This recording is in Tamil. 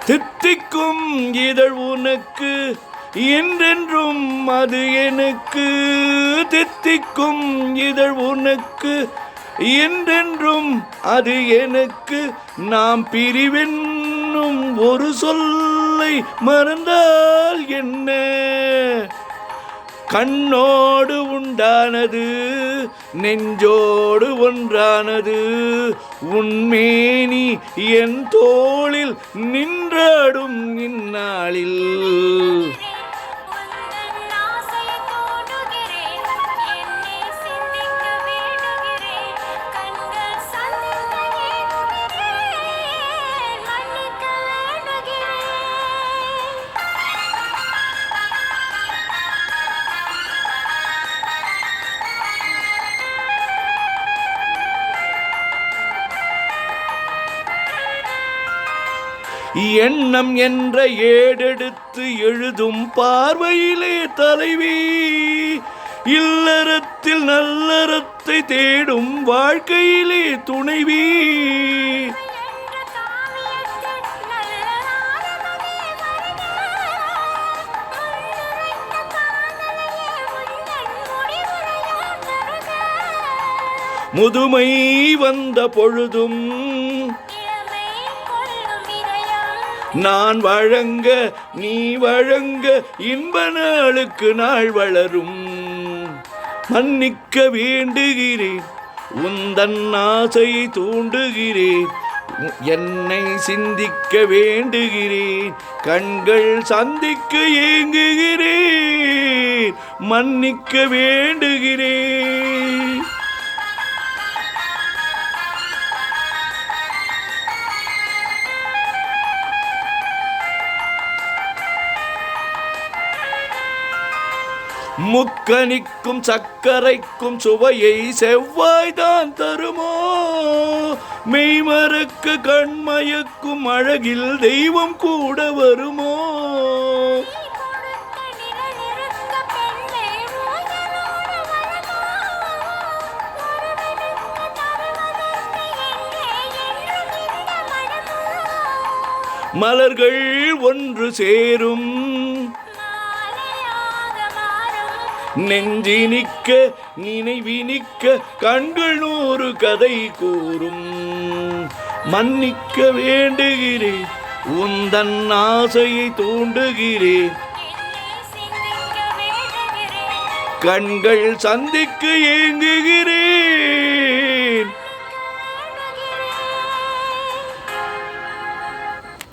தித்திக்கும் இதழ் உனக்கு என்றென்றும் அது எனக்கு. தித்திக்கும் இதழ் உனக்கு என்றென்றும் அது எனக்கு. நாம் பிரிவென்னும் ஒரு சொல்லை மறந்தால் என்ன? கண்ணோடு உண்டானது நெஞ்சோடு ஒன்றானது. உன்மேனி என் தோளில் நின்றாடும் இந்நாளில். எண்ணம் என்ற ஏடெடுத்து எழுதும் பார்வையிலே தலைவி. இல்லறத்தில் நல்லறத்தை தேடும் வாழ்க்கையிலே துணைவி. முதுமை வந்த பொழுதும் நான் வழங்க நீ வழங்க இன்ப நாளுக்கு நாள் வளரும். மன்னிக்க வேண்டுகிறேன் உந்தன் ஆசையை தூண்டுகிறேன். என்னை சிந்திக்க வேண்டுகிறேன் கண்கள் சந்திக்க ஏங்குகிறேன். மன்னிக்க வேண்டுகிறேன். முக்கனிக்கும் சர்க்கரைக்கும் சுவையை செவ்வாய்தான் தருமோ? மெய்மறக்க கண்மயக்கும் அழகில் தெய்வம் கூட வருமோ? மலர்கள் ஒன்று சேரும் நெஞ்சினிக்க நினைவினிக்க கண்கள் 100 கதை கூறும். மன்னிக்க வேண்டுகிறேன் உந்தன் ஆசையை தூண்டுகிறேன். கண்கள் சந்திக்க ஏங்குகிறேன்.